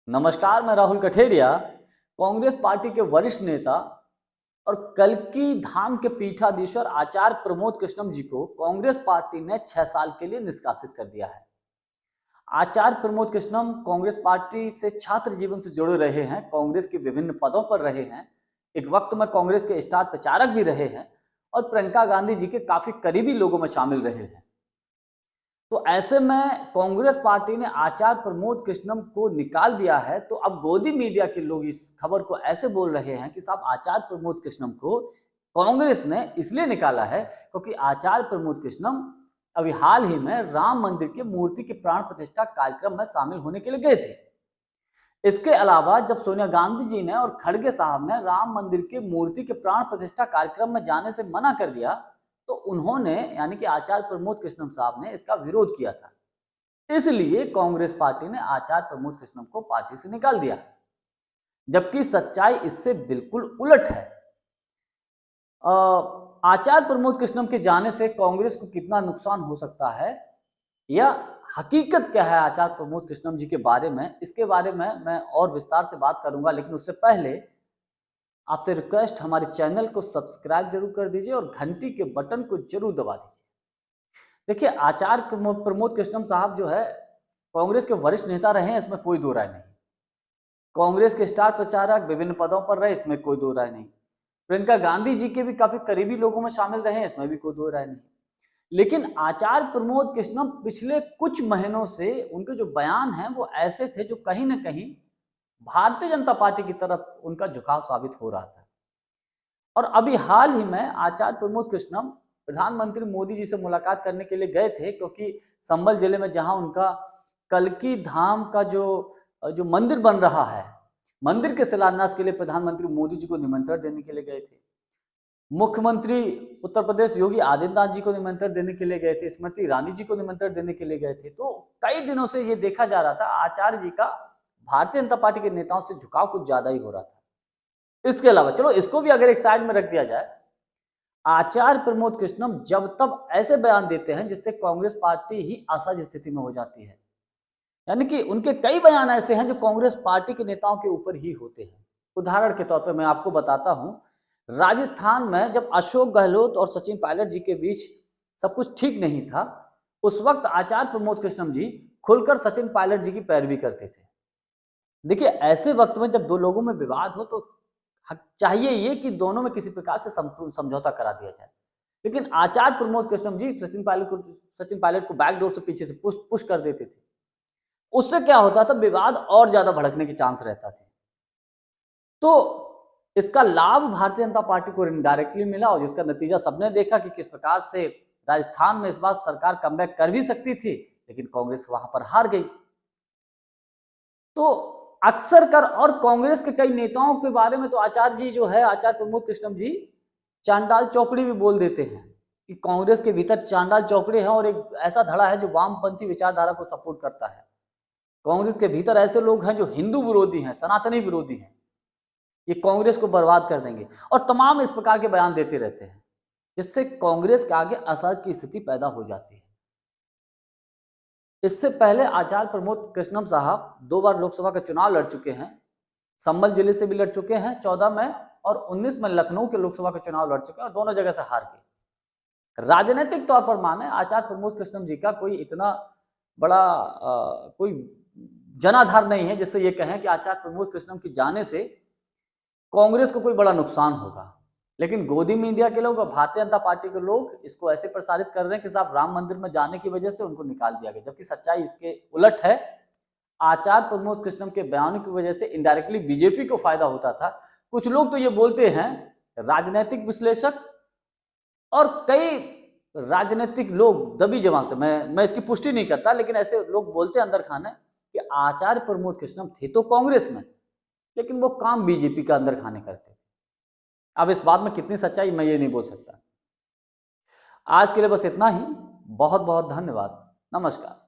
नमस्कार, मैं राहुल कठेरिया। कांग्रेस पार्टी के वरिष्ठ नेता और कल्की धाम के पीठाधीश्वर आचार्य प्रमोद कृष्णम जी को कांग्रेस पार्टी ने 6 साल के लिए निष्कासित कर दिया है। आचार्य प्रमोद कृष्णम कांग्रेस पार्टी से छात्र जीवन से जुड़े रहे हैं, कांग्रेस के विभिन्न पदों पर रहे हैं, एक वक्त में कांग्रेस के स्टार प्रचारक भी रहे हैं और प्रियंका गांधी जी के काफी करीबी लोगों में शामिल रहे हैं। तो ऐसे में कांग्रेस पार्टी ने आचार्य प्रमोद कृष्णम को निकाल दिया है। तो अब गोदी मीडिया के लोग इस खबर को ऐसे बोल रहे हैं कि साहब आचार्य प्रमोद कृष्णम को कांग्रेस ने इसलिए निकाला है क्योंकि आचार्य प्रमोद कृष्णम अभी हाल ही में राम मंदिर की मूर्ति की प्राण प्रतिष्ठा कार्यक्रम में शामिल होने के लिए गए थे। इसके अलावा जब सोनिया गांधी जी ने और खड़गे साहब ने राम मंदिर की मूर्ति के प्राण प्रतिष्ठा कार्यक्रम में जाने से मना कर दिया, तो उन्होंने यानी कि आचार्य प्रमोद कृष्णम साहब ने इसका विरोध किया था। इसलिए कांग्रेस पार्टी ने आचार्य प्रमोद कृष्णम को पार्टी से निकाल दिया, जबकि सच्चाई इससे बिल्कुल उलट है। आचार्य प्रमोद कृष्णम के जाने से कांग्रेस को कितना नुकसान हो सकता है या हकीकत क्या है आचार्य प्रमोद कृष्णम जी के बारे में, इसके बारे में मैं और विस्तार से बात करूंगा। लेकिन उससे पहले आपसे रिक्वेस्ट, हमारे चैनल को सब्सक्राइब जरूर कर दीजिए और घंटी के बटन को जरूर दबा दीजिए। देखिए, आचार्य प्रमोद कृष्णम साहब जो है कांग्रेस के वरिष्ठ नेता रहे हैं, इसमें कोई दो राय नहीं। कांग्रेस के स्टार प्रचारक विभिन्न पदों पर रहे, इसमें कोई दो राय नहीं। प्रियंका गांधी जी के भी काफी करीबी लोगों में शामिल रहे हैं, इसमें भी कोई दो राय नहीं। लेकिन आचार्य प्रमोद कृष्णम पिछले कुछ महीनों से उनके जो बयान हैं वो ऐसे थे जो कहीं ना कहीं भारतीय जनता पार्टी की तरफ उनका झुकाव साबित हो रहा था। और अभी हाल ही में आचार्य प्रमोद कृष्णम प्रधानमंत्री मोदी जी से मुलाकात करने के लिए गए थे, क्योंकि संभल जिले में जहां उनका कल्की धाम का जो मंदिर बन रहा है, मंदिर के शिलान्यास के लिए प्रधानमंत्री मोदी जी को निमंत्रण देने के लिए गए थे। मुख्यमंत्री उत्तर प्रदेश योगी आदित्यनाथ जी को निमंत्रण देने के लिए गए थे, स्मृति ईरानी जी को निमंत्रण देने के लिए गए थे। तो कई दिनों से ये देखा जा रहा था आचार्य जी का भारतीय जनता पार्टी के नेताओं से झुकाव कुछ ज्यादा ही हो रहा था। इसके अलावा चलो इसको भी अगर एक साइड में रख दिया जाए, आचार्य प्रमोद कृष्णम जब तब ऐसे बयान देते हैं जिससे कांग्रेस पार्टी ही असहज स्थिति में हो जाती है। यानी कि उनके कई बयान ऐसे हैं जो कांग्रेस पार्टी के नेताओं के ऊपर ही होते हैं। उदाहरण के तौर पर मैं आपको बताता हूं, राजस्थान में जब अशोक गहलोत और सचिन पायलट जी के बीच सब कुछ ठीक नहीं था, उस वक्त आचार्य प्रमोद कृष्णम जी खुलकर सचिन पायलट जी की पैरवी करते थे। देखिए, ऐसे वक्त में जब दो लोगों में विवाद हो तो चाहिए ये कि दोनों में किसी प्रकार से समझौता करा दिया जाए। लेकिन आचार्य प्रमोद कृष्णम जी सचिन पायलट को बैकडोर से पीछे से पुश कर देते थे। उससे क्या होता था, विवाद और ज्यादा भड़कने के चांस रहता थे। तो इसका लाभ भारतीय जनता पार्टी को इनडायरेक्टली मिला और जिसका नतीजा सबने देखा कि किस प्रकार से राजस्थान में इस बार सरकार कमबैक कर भी सकती थी, लेकिन कांग्रेस वहां पर हार गई। तो अक्सर कर और कांग्रेस के कई नेताओं के बारे में तो आचार्य जी जो है, आचार्य प्रमोद कृष्णम जी चांडाल चौकड़ी भी बोल देते हैं कि कांग्रेस के भीतर चांडाल चौकड़ी है और एक ऐसा धड़ा है जो वामपंथी विचारधारा को सपोर्ट करता है। कांग्रेस के भीतर ऐसे लोग हैं जो हिंदू विरोधी हैं, सनातनी विरोधी हैं, ये कांग्रेस को बर्बाद कर देंगे और तमाम इस प्रकार के बयान देते रहते हैं, जिससे कांग्रेस के आगे असहज की स्थिति पैदा हो जाती है। इससे पहले आचार्य प्रमोद कृष्णम साहब 2 बार लोकसभा का चुनाव लड़ चुके हैं। संभल जिले से भी लड़ चुके हैं 14 में, और 19 में लखनऊ के लोकसभा का चुनाव लड़ चुके हैं और दोनों जगह से हार गए। राजनीतिक तौर पर माने आचार्य प्रमोद कृष्णम जी का कोई इतना बड़ा कोई जनाधार नहीं है जिससे ये कहें कि आचार्य प्रमोद कृष्णम के जाने से कांग्रेस को कोई बड़ा नुकसान होगा। लेकिन गोदी मीडिया के लोग और भारतीय जनता पार्टी के लोग इसको ऐसे प्रसारित कर रहे हैं कि साहब राम मंदिर में जाने की वजह से उनको निकाल दिया गया, जबकि सच्चाई इसके उलट है। आचार्य प्रमोद कृष्णम के बयानों की वजह से इनडायरेक्टली बीजेपी को फायदा होता था। कुछ लोग तो ये बोलते हैं, राजनीतिक विश्लेषक और कई राजनीतिक लोग दबी जबान से, मैं इसकी पुष्टि नहीं करता, लेकिन ऐसे लोग बोलते हैं अंदर खाने कि आचार्य प्रमोद कृष्णम थे तो कांग्रेस में, लेकिन वो काम बीजेपी का अंदर खाने करते थे। अब इस बात में कितनी सच्चाई मैं ये नहीं बोल सकता। आज के लिए बस इतना ही। बहुत बहुत धन्यवाद। नमस्कार।